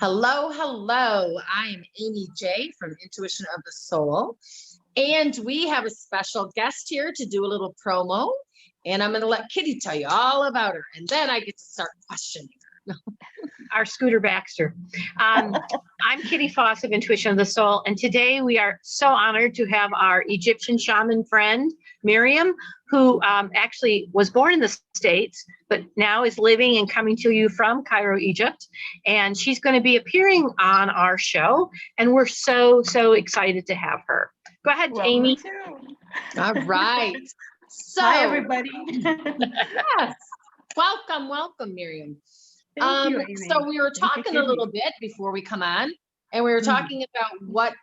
Hello, hello. I am Amy J from Intuition of the Soul. And we have a special guest here to do a little promo. And I'm going to let Kitty tell you all about her. And then I get to start questioning her. Our Scooter Baxter. I'm Kitty Foss of Intuition of the Soul. And today we are so honored to have our Egyptian shaman friend, Miriam, who actually was born in the States, but now is living and coming to you from Cairo, Egypt. And she's going to be appearing on our show. And we're so excited to have her. Go ahead, Well, Amy. All right. So, hi, everybody. Yes. Welcome, Miriam. Thank you, Amy. So we were talking a little bit before we come on, and we were talking about what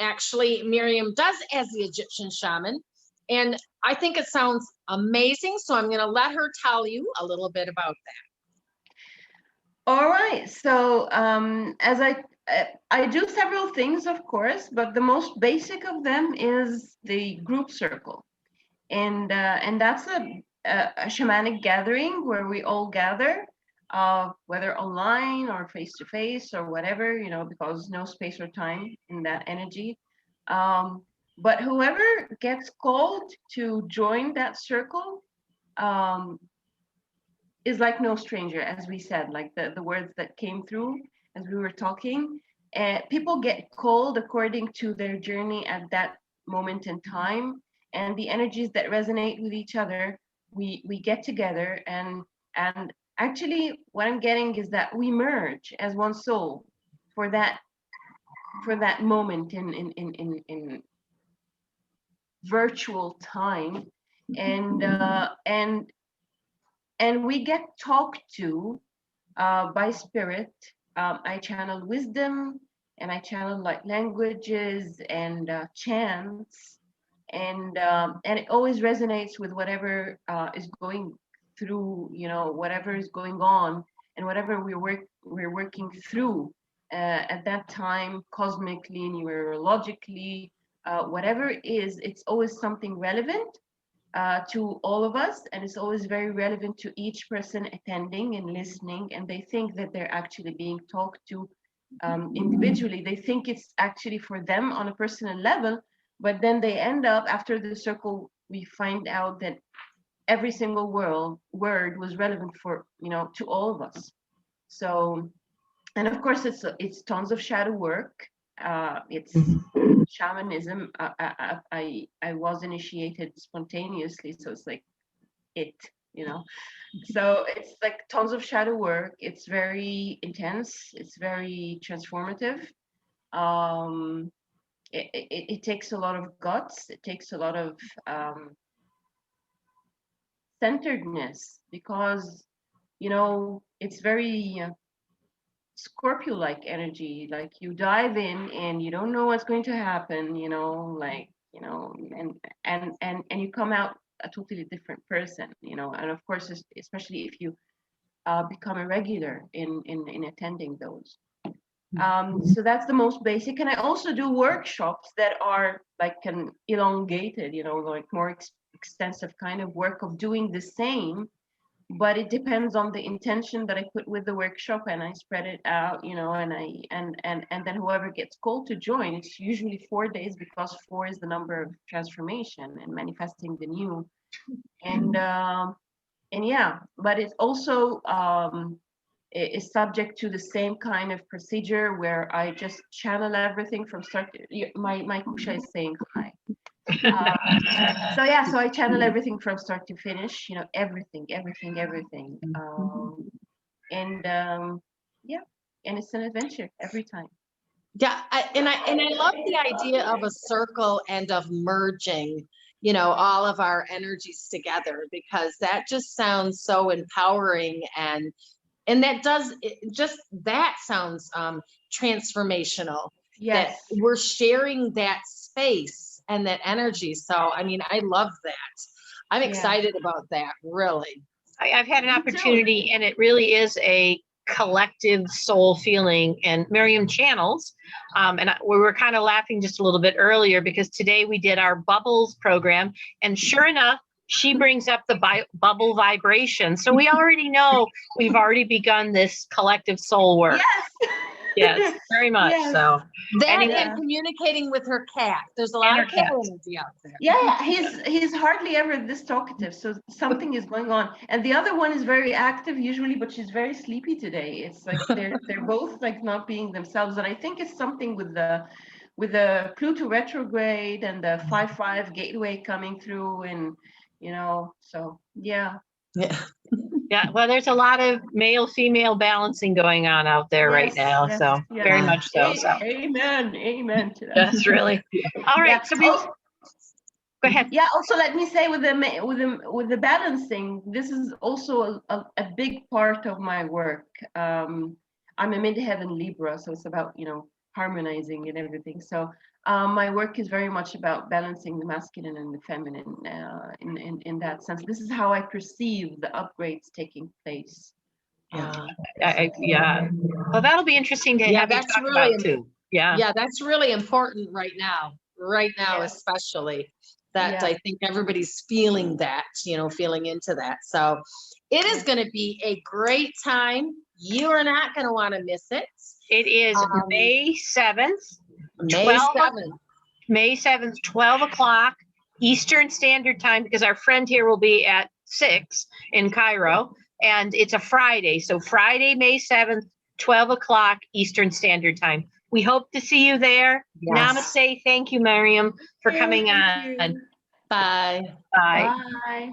actually Miriam does as the Egyptian shaman. And I think it sounds amazing. So I'm going to let her tell you a little bit about that. All right. So as I do several things, of course, but the most basic of them is the group circle. And that's a shamanic gathering where we all gather, whether online or face-to-face or whatever, because no space or time in that energy. But whoever gets called to join that circle is like no stranger, as we said, like the words that came through as we were talking. People get called according to their journey at that moment in time, and the energies that resonate with each other, we get together, and actually what I'm getting is that we merge as one soul for that moment in virtual time, and we get talked to by spirit. I channel wisdom, and I channel like languages and chants, and it always resonates with whatever is going through, whatever is going on, and whatever we're working through at that time, cosmically, neurologically, whatever it is, it's always something relevant to all of us, and it's always very relevant to each person attending and listening, and they think that they're actually being talked to individually. They think it's actually for them on a personal level, but then they end up, after the circle, we find out that every single word was relevant for, to all of us. So, and of course, it's tons of shadow work. It's shamanism. I was initiated spontaneously, so it's like so it's like tons of shadow work. It's very intense. It's very transformative. It takes a lot of guts. It takes a lot of centeredness, because it's very Scorpio-like energy. Like, you dive in and you don't know what's going to happen, and you come out a totally different person, and of course, especially if you become a regular in attending those. So that's the most basic. And I also do workshops that are like an elongated, like more extensive kind of work of doing the same, but it depends on the intention that I put with the workshop, and I spread it out, and then whoever gets called to join, it's usually 4 days, because 4 is the number of transformation and manifesting the new. And yeah, but it's also is subject to the same kind of procedure where I just channel everything from start to, my Kusha is saying hi. So I channel everything from start to finish, everything. And it's an adventure every time. Yeah, I love the idea of a circle and of merging, all of our energies together, because that just sounds so empowering, and that sounds transformational. Yes. That we're sharing that space and that energy. So, I love that. I'm excited about that, really. I've had an opportunity, and it really is a collective soul feeling, and Miriam channels. We were kind of laughing just a little bit earlier, because today we did our bubbles program, and sure enough, she brings up the bubble vibration. So we already know we've already begun this collective soul work. Yes. Yes, very much Yes. so. That Anyway. and communicating with her cat. There's a And lot her of cat cat. energy out there. Yeah, he's hardly ever this talkative, so something is going on. And the other one is very active usually, but she's very sleepy today. It's like they're both like not being themselves, and I think it's something with the Pluto retrograde and the 5-5 gateway coming through, and so yeah. Yeah. Yeah, well, there's a lot of male-female balancing going on out there right Yes, now. yes, So yes. very much so. So Amen to that. that's really all right. Yeah. So go ahead. Yeah, also let me say with the balancing, this is also a big part of my work. I'm a midheaven Libra, so it's about harmonizing and everything. So my work is very much about balancing the masculine and the feminine in that sense. This is how I perceive the upgrades taking place. Yeah. Well, that'll be interesting to have you that's talk really about too. Yeah. Yeah, that's really important right now. Right now, Yeah. especially that Yeah. I think everybody's feeling that, feeling into that. So it is going to be a great time. You are not going to want to miss it. It is May 7th. May 7th. May 7th, 12 o'clock Eastern Standard Time, because our friend here will be at 6 in Cairo, and it's a Friday. So Friday, May 7th, 12 o'clock Eastern Standard Time. We hope to see you there. Yes. Namaste. Thank you, Miriam, for coming Thank on. you. Bye. Bye. Bye.